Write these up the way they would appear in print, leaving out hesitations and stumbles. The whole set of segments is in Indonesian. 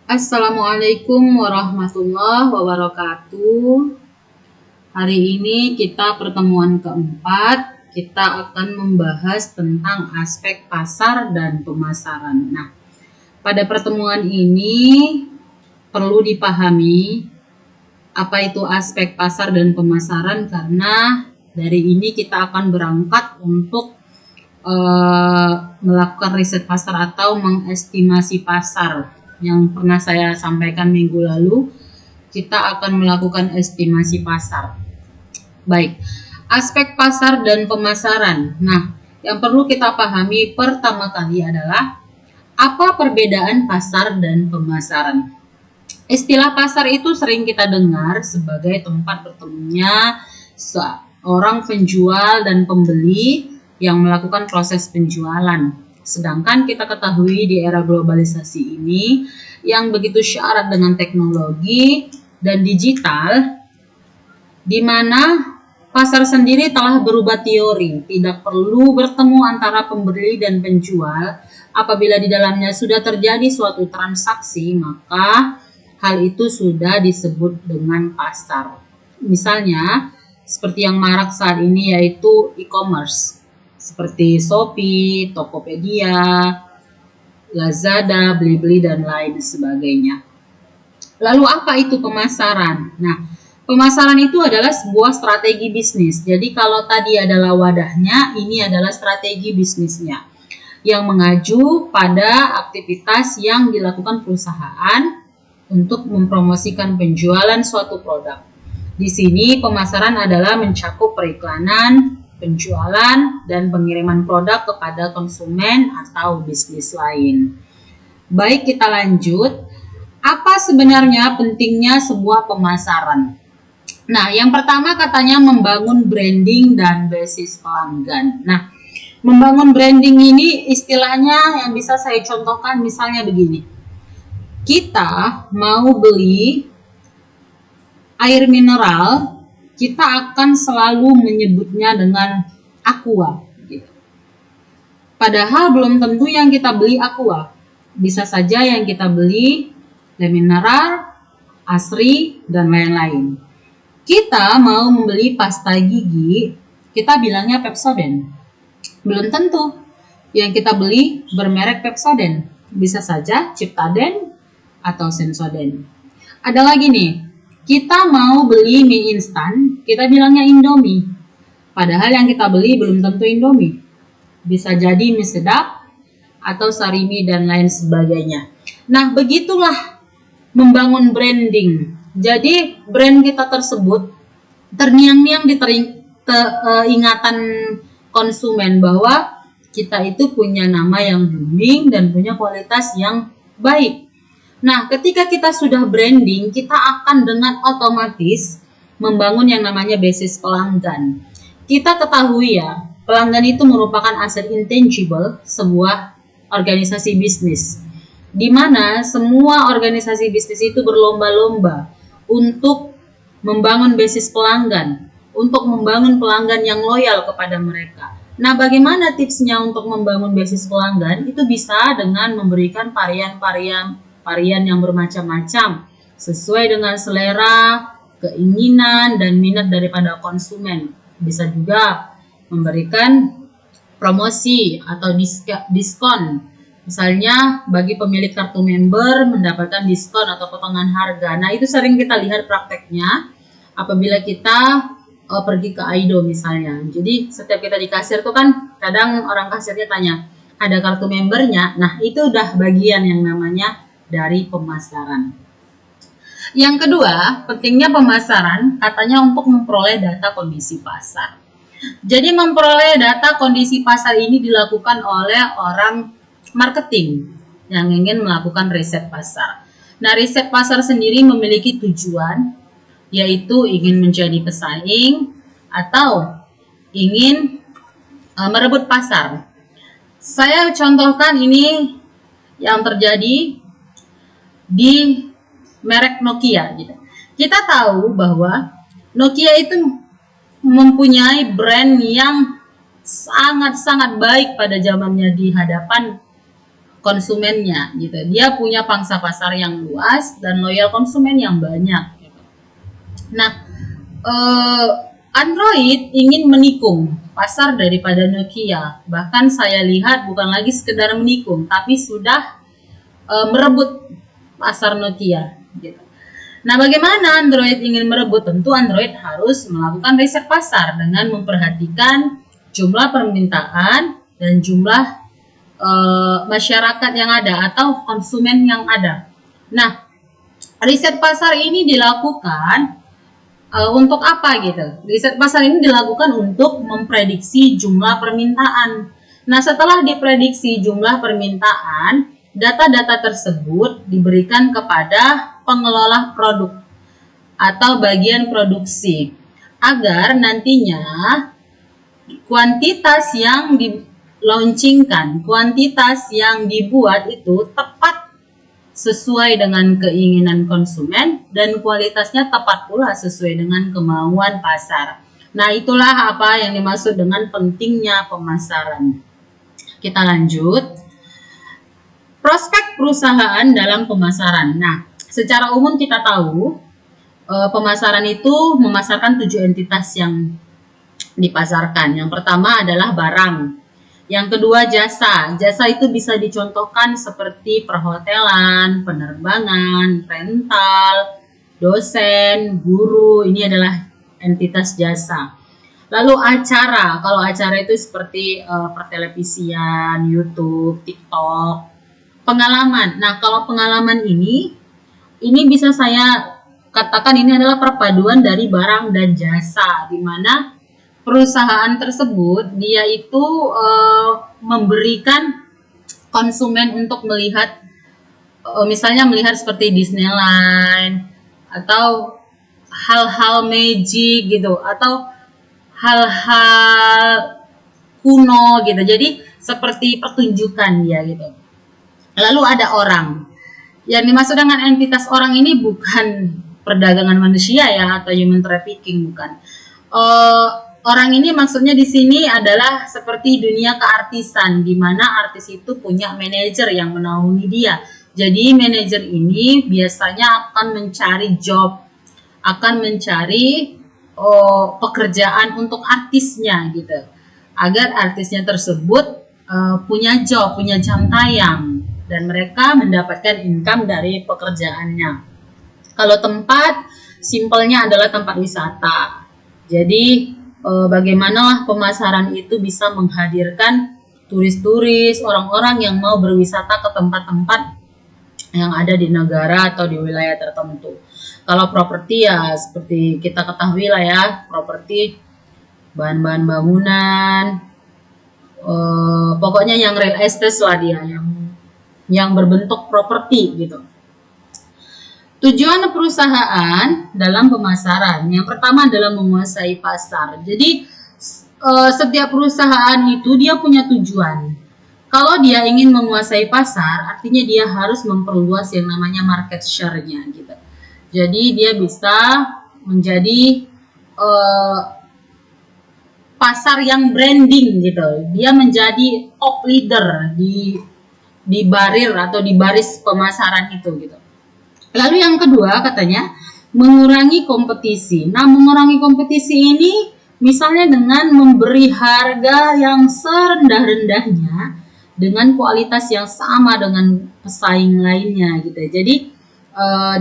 Assalamualaikum warahmatullahi wabarakatuh. Hari ini kita pertemuan keempat. Kita akan membahas tentang aspek pasar dan pemasaran. Nah, pada pertemuan ini perlu dipahami apa itu aspek pasar dan pemasaran, karena dari ini kita akan berangkat untuk melakukan riset pasar atau mengestimasi pasar. Yang pernah saya sampaikan minggu lalu, kita akan melakukan estimasi pasar. Baik, aspek pasar dan pemasaran. Nah, yang perlu kita pahami pertama kali adalah apa perbedaan pasar dan pemasaran. Istilah pasar itu sering kita dengar sebagai tempat bertemunya seorang penjual dan pembeli yang melakukan proses penjualan. Sedangkan kita ketahui di era globalisasi ini yang begitu syarat dengan teknologi dan digital, di mana pasar sendiri telah berubah teori. Tidak perlu bertemu antara pembeli dan penjual. Apabila di dalamnya sudah terjadi suatu transaksi, maka hal itu sudah disebut dengan pasar. Misalnya, seperti yang marak saat ini yaitu e-commerce. Seperti Shopee, Tokopedia, Lazada, Blibli, dan lain sebagainya. Lalu apa itu pemasaran? Nah, pemasaran itu adalah sebuah strategi bisnis. Jadi kalau tadi adalah wadahnya, ini adalah strategi bisnisnya yang mengaju pada aktivitas yang dilakukan perusahaan untuk mempromosikan penjualan suatu produk. Di sini pemasaran adalah mencakup periklanan, penjualan, dan pengiriman produk kepada konsumen atau bisnis lain. Baik, kita lanjut. Apa sebenarnya pentingnya sebuah pemasaran? Nah, yang pertama katanya membangun branding dan basis pelanggan. Nah, membangun branding ini istilahnya yang bisa saya contohkan misalnya begini. Kita mau beli air mineral, kita akan selalu menyebutnya dengan Aqua. Gitu. Padahal belum tentu yang kita beli Aqua. Bisa saja yang kita beli Le Mineral, Asri, dan lain-lain. Kita mau membeli pasta gigi, kita bilangnya Pepsodent. Belum tentu yang kita beli bermerek Pepsodent. Bisa saja Ciptaden atau Sensoden. Ada lagi nih. Kita mau beli mie instan, kita bilangnya Indomie. Padahal yang kita beli belum tentu Indomie. Bisa jadi mie sedap atau sarimi dan lain sebagainya. Nah, begitulah membangun branding. Jadi brand kita tersebut terngiang-ngiang di ingatan konsumen bahwa kita itu punya nama yang booming dan punya kualitas yang baik. Nah, ketika kita sudah branding, kita akan dengan otomatis membangun yang namanya basis pelanggan. Kita ketahui ya, pelanggan itu merupakan aset intangible sebuah organisasi bisnis, di mana semua organisasi bisnis itu berlomba-lomba untuk membangun basis pelanggan, untuk membangun pelanggan yang loyal kepada mereka. Nah, bagaimana tipsnya untuk membangun basis pelanggan? Itu bisa dengan memberikan varian yang bermacam-macam sesuai dengan selera, keinginan, dan minat daripada konsumen. Bisa juga memberikan promosi atau diskon. Misalnya bagi pemilik kartu member mendapatkan diskon atau potongan harga. Nah, itu sering kita lihat prakteknya apabila kita pergi ke Aido misalnya. Jadi setiap kita di kasir tuh kan kadang orang kasirnya tanya, ada kartu membernya? Nah, itu udah bagian yang namanya dari pemasaran. Yang kedua, pentingnya pemasaran katanya untuk memperoleh data kondisi pasar. Jadi memperoleh data kondisi pasar ini dilakukan oleh orang marketing yang ingin melakukan riset pasar. Nah, riset pasar sendiri memiliki tujuan, yaitu ingin menjadi pesaing atau ingin merebut pasar. Saya contohkan ini yang terjadi di merek Nokia gitu. Kita tahu bahwa Nokia itu mempunyai brand yang sangat-sangat baik pada zamannya di hadapan konsumennya gitu. Dia punya pangsa pasar yang luas dan loyal konsumen yang banyak gitu. Nah, Android ingin menikung pasar daripada Nokia. Bahkan saya lihat bukan lagi sekedar menikung, tapi sudah merebut pasar Nokia gitu. Nah, bagaimana Android ingin merebut? Tentu Android harus melakukan riset pasar dengan memperhatikan jumlah permintaan dan jumlah masyarakat yang ada atau konsumen yang ada. Nah, riset pasar ini dilakukan untuk apa gitu? Riset pasar ini dilakukan untuk memprediksi jumlah permintaan. Nah, setelah diprediksi jumlah permintaan, data-data tersebut diberikan kepada pengelola produk atau bagian produksi agar nantinya kuantitas yang di-launchingkan, kuantitas yang dibuat itu tepat sesuai dengan keinginan konsumen dan kualitasnya tepat pula sesuai dengan kemauan pasar. Nah, itulah apa yang dimaksud dengan pentingnya pemasaran. Kita lanjut. Prospek perusahaan dalam pemasaran. Nah, secara umum kita tahu pemasaran itu memasarkan 7 entitas yang dipasarkan. Yang pertama adalah barang. Yang kedua jasa. Jasa itu bisa dicontohkan seperti perhotelan, penerbangan, rental, dosen, guru. Ini adalah entitas jasa. Lalu acara. Kalau acara itu seperti pertelevisian, YouTube, TikTok. Pengalaman. Nah, kalau pengalaman ini bisa saya katakan ini adalah perpaduan dari barang dan jasa, di mana perusahaan tersebut dia itu memberikan konsumen untuk melihat, misalnya melihat seperti Disneyland atau hal-hal magic gitu, atau hal-hal kuno gitu. Jadi seperti pertunjukan dia gitu. Lalu ada orang. Yang dimaksud dengan entitas orang ini bukan perdagangan manusia ya, atau human trafficking, bukan. Orang ini maksudnya di sini adalah seperti dunia keartisan, di mana artis itu punya manajer yang menaungi dia. Jadi manajer ini biasanya akan mencari job, akan mencari pekerjaan untuk artisnya gitu, agar artisnya tersebut punya job, punya jam tayang, dan mereka mendapatkan income dari pekerjaannya. Kalau tempat, simpelnya adalah tempat wisata. Jadi bagaimana pemasaran itu bisa menghadirkan turis-turis, orang-orang yang mau berwisata ke tempat-tempat yang ada di negara atau di wilayah tertentu. Kalau properti ya seperti kita ketahui lah ya, properti bahan-bahan bangunan, pokoknya yang real estate lah dia, yang berbentuk properti gitu. Tujuan perusahaan dalam pemasaran, yang pertama adalah menguasai pasar. Jadi setiap perusahaan itu dia punya tujuan. Kalau dia ingin menguasai pasar, artinya dia harus memperluas yang namanya market share-nya gitu. Jadi dia bisa menjadi pasar yang branding gitu. Dia menjadi top leader di barir atau di baris pemasaran itu gitu. Lalu yang kedua katanya mengurangi kompetisi. Nah, mengurangi kompetisi ini misalnya dengan memberi harga yang serendah-rendahnya dengan kualitas yang sama dengan pesaing lainnya gitu. Jadi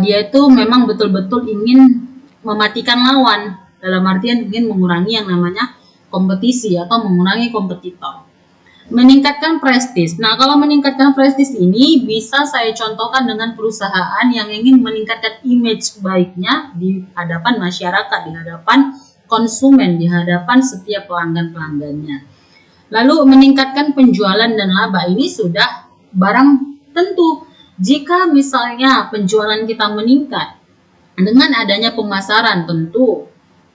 dia itu memang betul-betul ingin mematikan lawan, dalam artian ingin mengurangi yang namanya kompetisi atau mengurangi kompetitor. Meningkatkan prestis. Nah, kalau meningkatkan prestis ini bisa saya contohkan dengan perusahaan yang ingin meningkatkan image baiknya di hadapan masyarakat, di hadapan konsumen, di hadapan setiap pelanggan-pelanggannya. Lalu meningkatkan penjualan dan laba. Ini sudah barang tentu. Jika misalnya penjualan kita meningkat dengan adanya pemasaran, tentu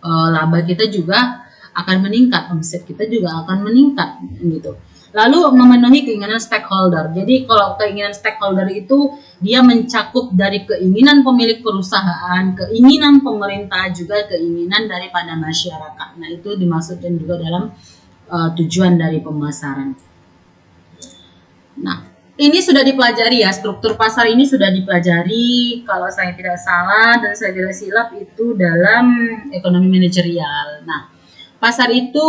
laba kita juga akan meningkat, omset kita juga akan meningkat gitu. Lalu memenuhi keinginan stakeholder. Jadi kalau keinginan stakeholder itu dia mencakup dari keinginan pemilik perusahaan, keinginan pemerintah, juga keinginan daripada masyarakat. Nah, itu dimaksudkan juga dalam tujuan dari pemasaran. Nah, Ini sudah dipelajari ya, struktur pasar ini sudah dipelajari kalau saya tidak salah dan saya tidak silap itu dalam ekonomi manajerial. Nah, pasar itu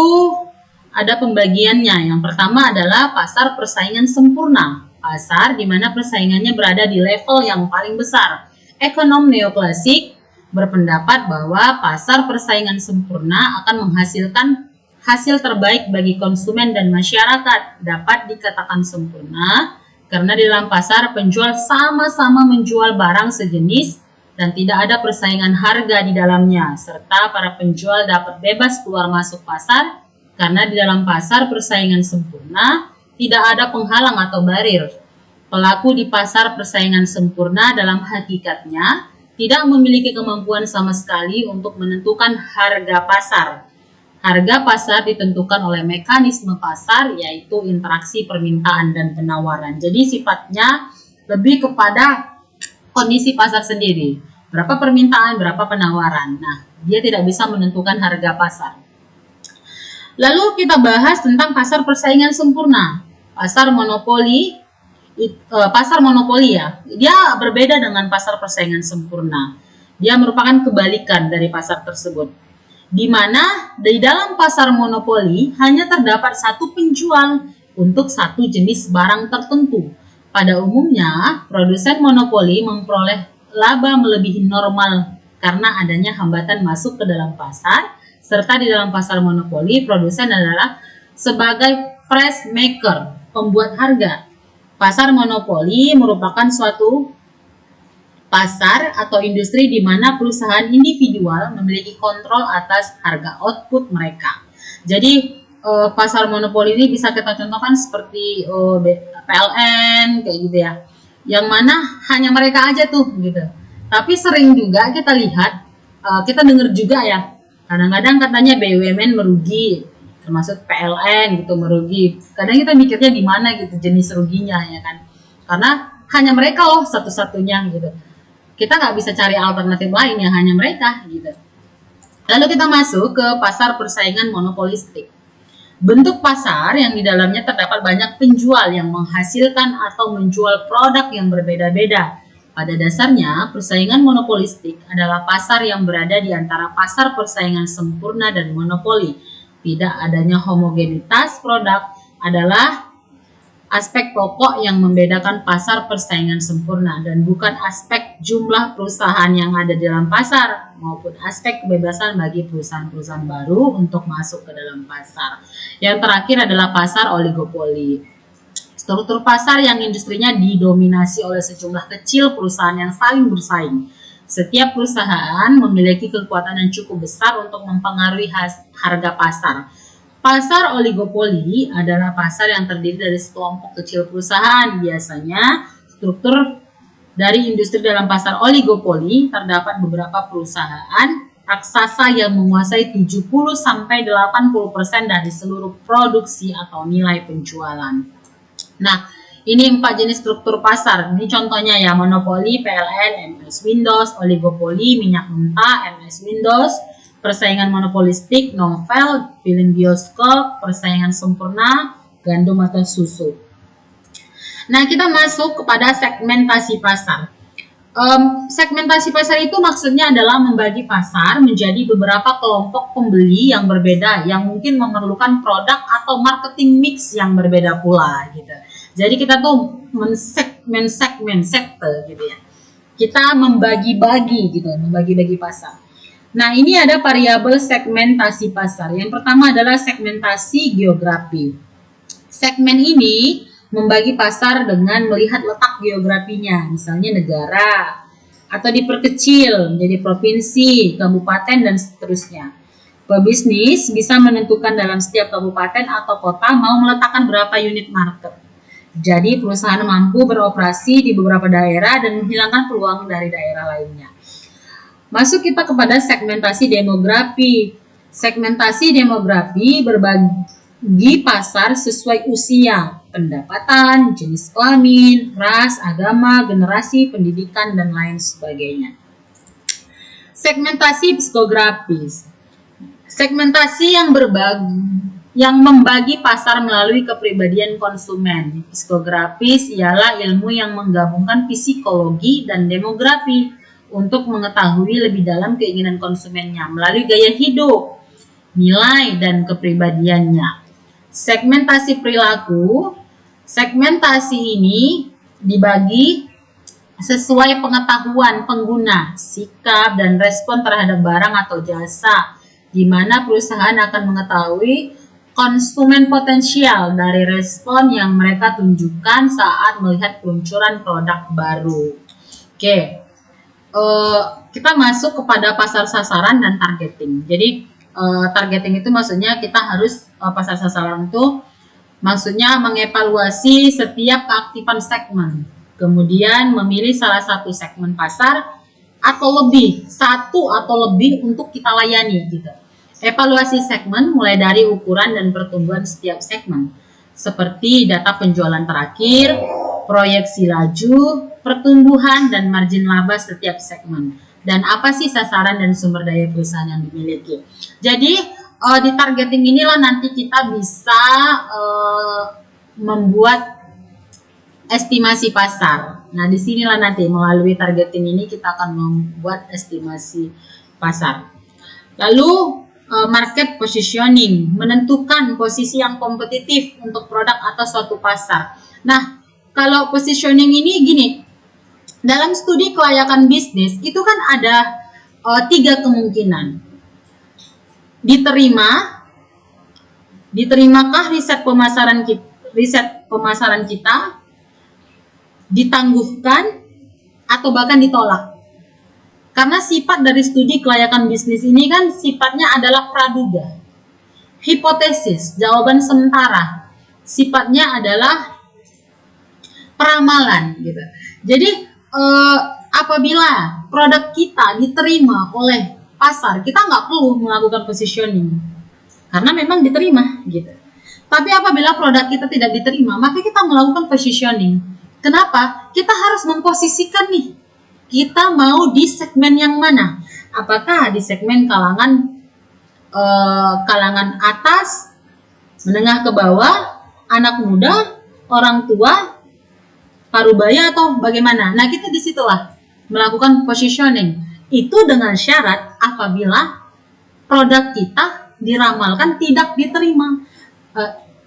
ada pembagiannya. Yang pertama adalah pasar persaingan sempurna. Pasar di mana persaingannya berada di level yang paling besar. Ekonom neoklasik berpendapat bahwa pasar persaingan sempurna akan menghasilkan hasil terbaik bagi konsumen dan masyarakat. Dapat dikatakan sempurna karena di dalam pasar penjual sama-sama menjual barang sejenis dan tidak ada persaingan harga di dalamnya, serta para penjual dapat bebas keluar masuk pasar karena di dalam pasar persaingan sempurna tidak ada penghalang atau barir. Pelaku di pasar persaingan sempurna dalam hakikatnya tidak memiliki kemampuan sama sekali untuk menentukan harga pasar. Harga pasar ditentukan oleh mekanisme pasar, yaitu interaksi permintaan dan penawaran. Jadi sifatnya lebih kepada kondisi pasar sendiri. Berapa permintaan, berapa penawaran. Nah, dia tidak bisa menentukan harga pasar. Lalu kita bahas tentang pasar persaingan sempurna. Pasar monopoli ya. Dia berbeda dengan pasar persaingan sempurna. Dia merupakan kebalikan dari pasar tersebut, di mana di dalam pasar monopoli hanya terdapat satu penjual untuk satu jenis barang tertentu. Pada umumnya, produsen monopoli memperoleh laba melebihi normal karena adanya hambatan masuk ke dalam pasar, serta di dalam pasar monopoli, produsen adalah sebagai price maker, pembuat harga. Pasar monopoli merupakan suatu pasar atau industri di mana perusahaan individual memiliki kontrol atas harga output mereka. Jadi pasar monopoli ini bisa kita contohkan seperti PLN kayak gitu ya, yang mana hanya mereka aja tuh gitu. Tapi sering juga kita lihat, kita dengar juga ya, kadang-kadang katanya BUMN merugi, termasuk PLN gitu merugi. Kadang kita mikirnya di mana gitu jenis ruginya ya kan, karena hanya mereka loh satu-satunya gitu. Kita nggak bisa cari alternatif lain yang hanya mereka gitu. Lalu kita masuk ke pasar persaingan monopolistik. Bentuk pasar yang di dalamnya terdapat banyak penjual yang menghasilkan atau menjual produk yang berbeda-beda. Pada dasarnya, persaingan monopolistik adalah pasar yang berada di antara pasar persaingan sempurna dan monopoli. Tidak adanya homogenitas produk adalah aspek pokok yang membedakan pasar persaingan sempurna, dan bukan aspek jumlah perusahaan yang ada di dalam pasar maupun aspek kebebasan bagi perusahaan-perusahaan baru untuk masuk ke dalam pasar. Yang terakhir adalah pasar oligopoli. Struktur pasar yang industrinya didominasi oleh sejumlah kecil perusahaan yang saling bersaing. Setiap perusahaan memiliki kekuatan yang cukup besar untuk mempengaruhi harga pasar. Pasar oligopoli adalah pasar yang terdiri dari sekelompok kecil perusahaan. Biasanya, struktur dari industri dalam pasar oligopoli terdapat beberapa perusahaan raksasa yang menguasai 70-80% dari seluruh produksi atau nilai penjualan. Nah, ini 4 jenis struktur pasar. Ini contohnya ya, monopoli, PLN, MS Windows, oligopoli, minyak mentah, MS Windows, persaingan monopolistik, novel, film bioskop, persaingan sempurna, gandum atau susu. Nah, kita masuk kepada segmentasi pasar. Segmentasi pasar itu maksudnya adalah membagi pasar menjadi beberapa kelompok pembeli yang berbeda, yang mungkin memerlukan produk atau marketing mix yang berbeda pula gitu. Jadi kita tuh men-segmen sektor gitu ya. Kita membagi-bagi gitu, membagi-bagi pasar. Nah, ini ada variabel segmentasi pasar. Yang pertama adalah segmentasi geografi. Segmen ini membagi pasar dengan melihat letak geografinya, misalnya negara, atau diperkecil menjadi provinsi, kabupaten, dan seterusnya. Pebisnis bisa menentukan dalam setiap kabupaten atau kota mau meletakkan berapa unit market. Jadi perusahaan mampu beroperasi di beberapa daerah dan menghilangkan peluang dari daerah lainnya. Masuk kita kepada segmentasi demografi. Segmentasi demografi berbagi pasar sesuai usia, pendapatan, jenis kelamin, ras, agama, generasi, pendidikan, dan lain sebagainya. Segmentasi psikografis. Segmentasi yang yang membagi pasar melalui kepribadian konsumen. Psikografis ialah ilmu yang menggabungkan psikologi dan demografi untuk mengetahui lebih dalam keinginan konsumennya melalui gaya hidup, nilai, dan kepribadiannya. Segmentasi perilaku. Segmentasi ini dibagi sesuai pengetahuan pengguna, sikap, dan respon terhadap barang atau jasa, di mana perusahaan akan mengetahui konsumen potensial dari respon yang mereka tunjukkan saat melihat peluncuran produk baru. Oke. Kita masuk kepada pasar sasaran dan targeting. Jadi targeting itu maksudnya kita harus pasar sasaran itu maksudnya mengevaluasi setiap keaktifan segmen, kemudian memilih salah satu segmen pasar atau lebih, satu atau lebih untuk kita layani gitu. Evaluasi segmen mulai dari ukuran dan pertumbuhan setiap segmen, seperti data penjualan terakhir, proyeksi laju, pertumbuhan, dan margin laba setiap segmen. Dan apa sih sasaran dan sumber daya perusahaan yang dimiliki. Jadi di targeting inilah nanti kita bisa membuat estimasi pasar. Nah, disinilah nanti melalui targeting ini kita akan membuat estimasi pasar. Lalu market positioning, menentukan posisi yang kompetitif untuk produk atau suatu pasar. Nah, kalau positioning ini gini, dalam studi kelayakan bisnis itu kan ada 3 kemungkinan. Diterimakah riset pemasaran kita, ditangguhkan, atau bahkan ditolak. Karena sifat dari studi kelayakan bisnis ini kan sifatnya adalah praduga, hipotesis, jawaban sementara, sifatnya adalah peramalan gitu. Jadi apabila produk kita diterima oleh pasar, kita nggak perlu melakukan positioning karena memang diterima gitu. Tapi apabila produk kita tidak diterima, maka kita melakukan positioning. Kenapa? Kita harus memposisikan nih, kita mau di segmen yang mana? Apakah di segmen kalangan atas, menengah ke bawah, anak muda, orang tua, parubaya, atau bagaimana? Nah, kita disitulah melakukan positioning. Itu dengan syarat apabila produk kita diramalkan tidak diterima.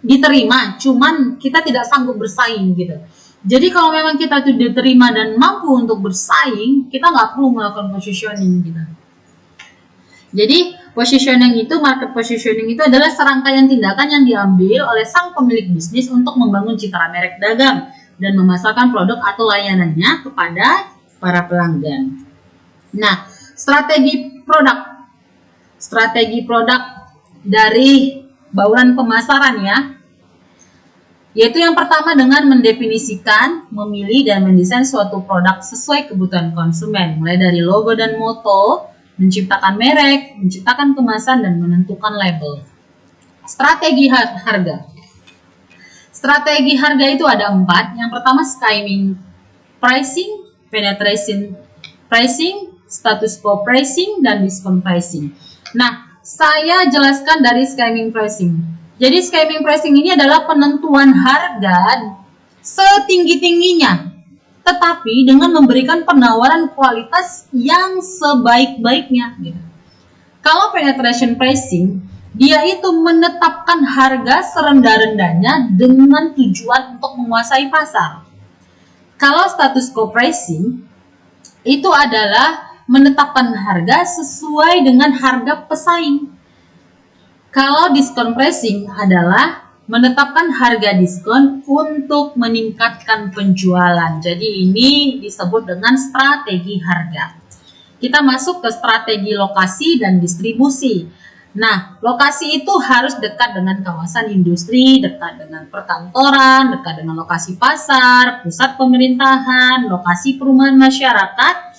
Diterima, cuman kita tidak sanggup bersaing gitu. Jadi kalau memang kita tuh diterima dan mampu untuk bersaing, kita nggak perlu melakukan positioning gitu. Jadi positioning itu, market positioning itu adalah serangkaian tindakan yang diambil oleh sang pemilik bisnis untuk membangun citra merek dagang dan memasarkan produk atau layanannya kepada para pelanggan. Nah, strategi produk dari bauran pemasaran ya, yaitu yang pertama dengan mendefinisikan, memilih, dan mendesain suatu produk sesuai kebutuhan konsumen, mulai dari logo dan moto, menciptakan merek, menciptakan kemasan, dan menentukan label. Strategi harga. Strategi harga itu ada 4. Yang pertama skimming pricing, penetration pricing, status quo pricing, dan discount pricing. Nah, saya jelaskan dari skimming pricing. Jadi skimming pricing ini adalah penentuan harga setinggi-tingginya, tetapi dengan memberikan penawaran kualitas yang sebaik-baiknya. Gitu. Kalau penetration pricing, dia itu menetapkan harga serendah-rendahnya dengan tujuan untuk menguasai pasar. Kalau status quo pricing, itu adalah menetapkan harga sesuai dengan harga pesaing. Kalau discount pricing adalah menetapkan harga diskon untuk meningkatkan penjualan. Jadi ini disebut dengan strategi harga. Kita masuk ke strategi lokasi dan distribusi. Nah, lokasi itu harus dekat dengan kawasan industri, dekat dengan perkantoran, dekat dengan lokasi pasar, pusat pemerintahan, lokasi perumahan masyarakat,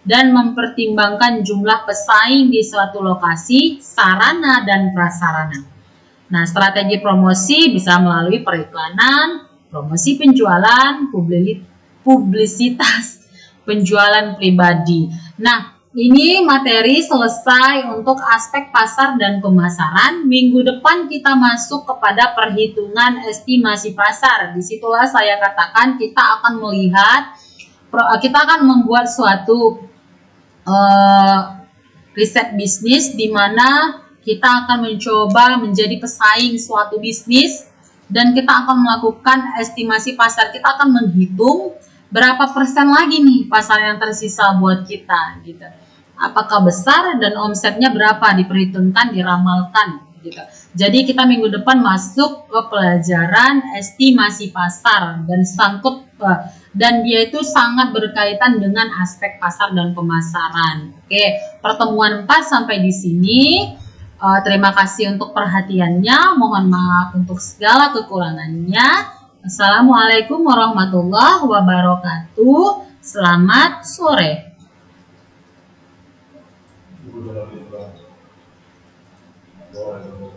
dan mempertimbangkan jumlah pesaing di suatu lokasi, sarana, dan prasarana. Nah, strategi promosi bisa melalui periklanan, promosi penjualan, publisitas, penjualan pribadi. Nah, ini materi selesai untuk aspek pasar dan pemasaran. Minggu depan kita masuk kepada perhitungan estimasi pasar. Disitulah saya katakan kita akan melihat, kita akan membuat suatu riset bisnis di mana kita akan mencoba menjadi pesaing suatu bisnis dan kita akan melakukan estimasi pasar. Kita akan menghitung berapa persen lagi nih pasar yang tersisa buat kita gitu. Apakah besar dan omsetnya berapa, diperhitungkan, diramalkan gitu. Jadi kita minggu depan masuk ke pelajaran estimasi pasar dan sangkut dan dia itu sangat berkaitan dengan aspek pasar dan pemasaran. Oke, pertemuan 4 sampai di sini. Terima kasih untuk perhatiannya. Mohon maaf untuk segala kekurangannya. Assalamualaikum warahmatullahi wabarakatuh. Selamat sore. Boleh.